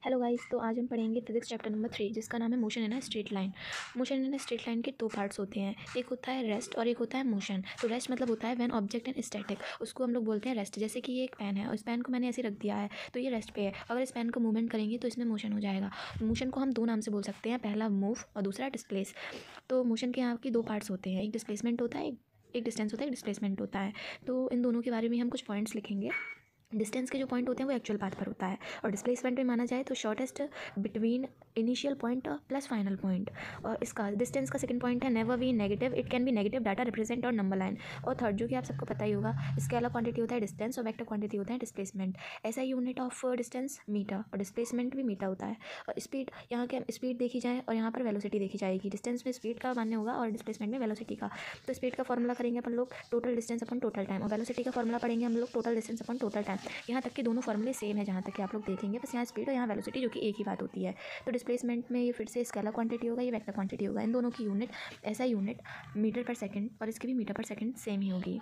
Hello guys, तो आज हम पढ़ेंगे फिजिक्स चैप्टर नंबर 3 जिसका नाम है motion in a straight line. Motion in a straight line के दो पार्ट्स होते हैं, एक होता है रेस्ट और एक होता है मोशन। तो रेस्ट मतलब होता है व्हेन ऑब्जेक्ट एंड स्टैटिक, उसको हम लोग बोलते हैं रेस्ट। जैसे कि ये एक पेन है और इस पेन को मैंने ऐसे रख दिया है तो ये रेस्ट पे है। अगर इस पेन को मूवमेंट करेंगे तो इसमें मोशन हो जाएगा। मोशन को हम दो नाम से बोल सकते हैं, पहला मूव और दूसरा डिस्प्लेस। तो मोशन के यहाँ की दो पार्ट्स होते हैं, एक डिस्प्लेसमेंट होता है, एक डिस्टेंस होता है, एक डिस्प्लेसमेंट होता है। तो इन दोनों के बारे में हम कुछ पॉइंट्स लिखेंगे। डिस्टेंस के जो पॉइंट होते हैं वो एक्चुअल पाथ पर होता है और डिस्प्लेसमेंट में माना जाए तो shortest between initial point plus final point. और इसका डिस्टेंस का सेकंड पॉइंट है never be negative, it can be negative data represent और नंबर लाइन। और थर्ड जो कि आप सबको पता ही होगा, इसके अलग क्वांटिटी होता है डिस्टेंस और वेक्टर क्वांटिटी होता है डिस्प्लेसमेंट। ऐसा यूनिट ऑफ डिस्टेंस मीटर और डिस्प्लेसमेंट भी मीटर होता है। और स्पीड, यहाँ के स्पीड देखी जाए और यहाँ पर वेलोसिटी देखी जाएगी। डिस्टेंस में स्पीड का मान्य होगा और डिस्प्लेसमेंट में वेलोसिटी का। तो स्पीड का फॉर्मूला करेंगे अपन लोग टोटल डिस्टेंस अपन टोटल टाइम, और वेलोसिटी का फॉर्मूला पढ़ेंगे हम लोग टोटल डिस्टेंस अपन टोटल टाइम। यहाँ तक कि दोनों फॉर्मूले सेम है जहाँ तक कि आप लोग देखेंगे, बस यहाँ स्पीड और यहाँ वेलोसिटी जो कि एक ही बात होती है। तो डिस्प्लेसमेंट में ये फिर से स्केलर क्वांटिटी होगा, ये वेक्टर क्वांटिटी होगा। इन दोनों की यूनिट, ऐसा यूनिट मीटर पर सेकंड और इसकी भी मीटर पर सेकंड सेम ही होगी।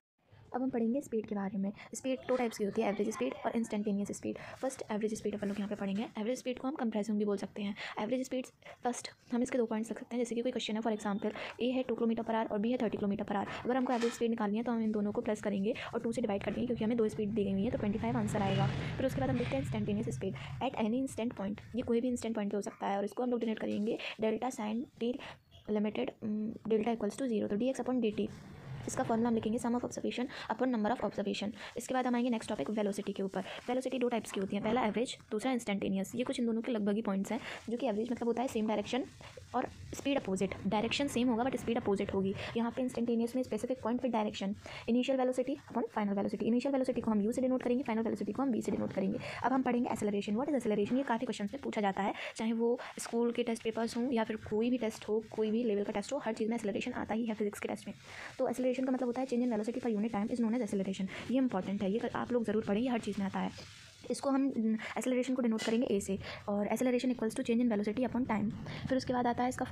अब हम पढ़ेंगे स्पीड के बारे में। स्पीड दो टाइप्स की होती है, एवरेज स्पीड और instantaneous speed. First average speed अपन लोग यहाँ पे पढ़ेंगे। एवरेज स्पीड को हम कंप्रेशन भी बोल सकते हैं। एवरेज स्पीड फर्स्ट हम इसके दो पॉइंट्स रख सकते हैं। जैसे कि कोई क्वेश्चन है, फॉर एग्जांपल ए है 2 किलोमीटर पर आवर और बी है 30 किलोमीटर पर आवर। अगर हमको एवरेज स्पीड निकालनी है तो हम इन दोनों को प्लस करेंगे और 2 से डिवाइड कर देंगे, क्योंकि हमें दो स्पीड दी गई हुई है तो 25 आंसर आएगा। फिर उसके बाद हम देखते हैं instantaneous speed at any instant point. ये कोई भी इंस्टेंट पॉइंट पे हो सकता है और इसको हम लोग डिनोट करेंगे delta sign t limited delta equals to 0, तो d x upon d t. इसका फॉर्मूला हम लिखेंगे sum of observation upon number of observation. इसके बाद हम आएंगे नेक्स्ट टॉपिक वेलोसिटी के ऊपर। वेलोसिटी दो टाइप्स की होती है, पहला एवरेज, दूसरा इंस्टेंटेनियस। ये कुछ इन दोनों के लगभग ही पॉइंट्स हैं, जो कि एवरेज मतलब होता है सेम डायरेक्शन और स्पीड अपोजिट। डायरेक्शन सेम होगा बट स्पीड अपोजिट होगी। यहाँ पे इंस्टेंटेनियस में specific point with direction, initial velocity upon final velocity. Initial velocity को हम यू से डिनोट करेंगे, फाइनल वेलोसिटी को हम वी से डिनोट करेंगे। अब हम पढ़ेंगे एक्सेलरेशन। What is acceleration? ये काफ़ी क्वेश्चन में पूछा जाता है, चाहे वो स्कूल के टेस्ट पेपर्स हों या फिर कोई भी टेस्ट हो, कोई भी लेवल का टेस्ट हो, हर चीज़ में एक्सेलरेशन आता ही है फिजिक्स के टेस्ट में। तो एक्सेलरेशन का मतलब होता है change in velocity per unit time is known as acceleration. ये इंपॉर्टेंट है, ये आप लोग जरूर पढ़ेंगे, हर चीज़ में आता है। इसको हम एक्सेलरेशन को डिनोट करेंगे ए से, और acceleration equals to change in velocity upon time. फिर उसके बाद आता है इसका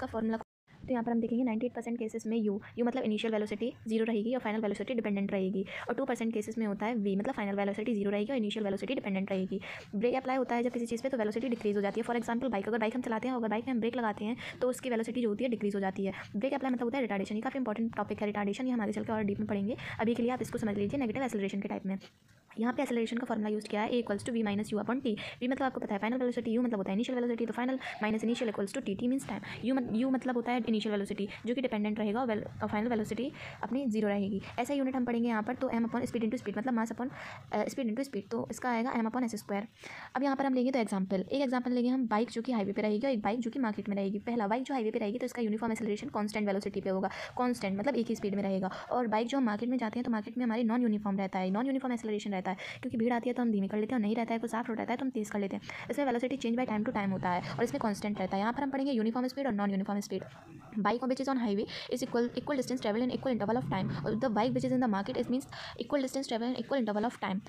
फॉर्मूला। तो यहाँ पर हम देखेंगे 98% केसेस में यू मतलब इनिशियल वेलोसिटी 0 रहेगी और फाइनल वेलोसिटी डिपेंडेंट रहेगी। और 2% केसेस में होता है वी मतलब फाइनल वेलोसिटी 0 रहेगी और इनिशियल वेलोसिटी डिपेंडेंट रहेगी। ब्रेक अप्लाई होता है जब किसी चीज़ पे तो वेलोसिटी डिक्रीज हो जाती है। फॉर एग्जांपल बाइक, अगर बाइक हम चलाते हैं, अगर बाइक में हम ब्रेक लगाते हैं तो उसकी वेलोसिटी जो होती है डिक्रीज हो जाती है। ब्रेक अप्लाई मतलब होता है रिटार्डेशन। ये काफ़ी इंपॉर्टेंट टॉपिक है रिटार्डेशन, ये हम आगे चल के और डीप में पढ़ेंगे। अभी के लिए आप इसको समझ लीजिए नेगेटिव एक्सेलरेशन के टाइप में। यहाँ पे एक्सेलरेशन का फॉर्मूला यूज़ किया है, a equals to v minus u upon t. V मतलब आपको पता है फाइनल वेलोसिटी, यू मतलब होता है इनिशियल वेलोसिटी, तो final minus initial equals to T. T means time. U मतलब होता है इनिशियल वेलोसिटी जो कि डिपेंडेंट रहेगा और फाइनल वेलोसिटी अपनी 0 रहेगी। ऐसा यूनिट हम पढ़ेंगे यहाँ पर। तो m upon speed into speed मतलब mass upon speed into speed, तो इसका आएगा एम अपॉन एस स्क्वायर। अब यहाँ पर हम लेंगे तो एक एग्जाम्पल लेंगे हम, बाइक जो कि हाईवे पे रहेगी और एक बाइक जो कि मार्केट में रहेगी। पहला बाइक जो हाईवे पे रहेगी तो इसका यूनिफॉर्म एक्सेलरेशन कांस्टेंट वेलोसिटी पे होगा, कांस्टेंट मतलब एक ही स्पीड में रहेगा। और बाइक जो हम मार्केट में जाते हैं तो मार्केट में हमारी नॉन यूनिफॉर्म रहता है, नॉन यूनिफॉर्म एक्सेलरेशन रहता है, क्योंकि भीड़ आती है तो हम धीमे कर लेते हैं और नहीं रहता है तो साफ रोड रहता है तो हम तेज़ कर लेते हैं। इसमें velocity change by time to time होता है और इसमें कांस्टेंट रहता है। यहाँ पर हम पढ़ेंगे यूनिफॉर्म स्पीड और non uniform speed. Bike which is on highway is equal distance travel in equal interval of time, or the bike which is in the market it means equal distance travel in equal interval of time.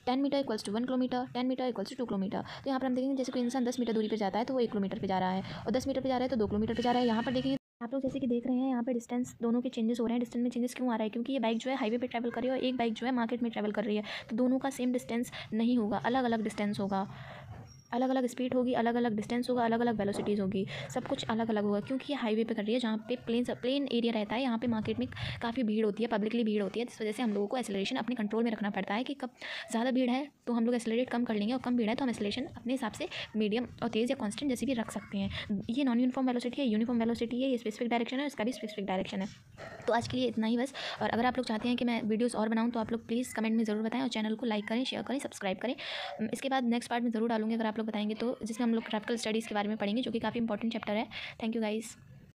10 metre equals to 1 kilometre, 10 metre equals to 2 kilometre. तो यहाँ पर हम देखेंगे जैसे कोई इंसान 10 metre दूरी पर जाता है तो वो 1 किलोमीटर पे जा रहा है, और 10 मीटर पे जा रहा है तो 2 किलोमीटर पे जा रहा है। यहाँ पर देखेंगे आप लोग जैसे कि देख रहे हैं यहाँ पे डिस्टेंस दोनों के चेंजेस हो रहे हैं। डिस्टेंस में चेंजेस क्यों आ रहा है? क्योंकि ये बाइक जो है हाईवे पे ट्रैवल कर रही है और एक बाइक जो है मार्केट में ट्रैवल कर रही है, तो दोनों का सेम डिस्टेंस नहीं होगा, अलग अलग डिस्टेंस होगा, अलग अलग स्पीड होगी, अलग अलग डिस्टेंस होगा, अलग अलग वेलोसिटीज़ होगी, सब कुछ अलग अलग होगा। क्योंकि ये हाईवे पे कर रही है जहाँ पे प्लेन एरिया रहता है, यहाँ पे मार्केट में काफ़ी भीड़ होती है, पब्लिकली भीड़ होती है, जिस वजह से हम लोगों को एक्सेलरेशन अपने कंट्रोल में रखना पड़ता है कि कब ज़्यादा भीड़ है तो हम लोग एक्सेलरेट कम कर लेंगे और कम भीड़ है तो हम एक्सेलरेशन अपने हिसाब से मीडियम और तेज़ या कॉन्स्टेंट जैसे भी रख सकते हैं। ये नॉन यूनिफॉर्म वेलोसिटी है, यूनिफॉर्म वेलोसिटी है, ये स्पेसिफिक डायरेक्शन है, इसका भी स्पेसिफिक डायरेक्शन है। तो आज के लिए इतना ही बस। और अगर आप लोग चाहते हैं कि मैं वीडियोस और बनाऊं तो आप लोग प्लीज़ कमेंट में ज़रूर बताएं और चैनल को लाइक करें, शेयर करें, सब्सक्राइब करें। इसके बाद नेक्स्ट पार्ट में ज़रूर डालूंगी अगर आप लोग बताएंगे तो, जिसमें हम लोग ग्राफिकल स्टडीज़ के बारे में पढ़ेंगे जो कि काफ़ी इंपॉर्टेंट चैप्टर है। Thank you guys.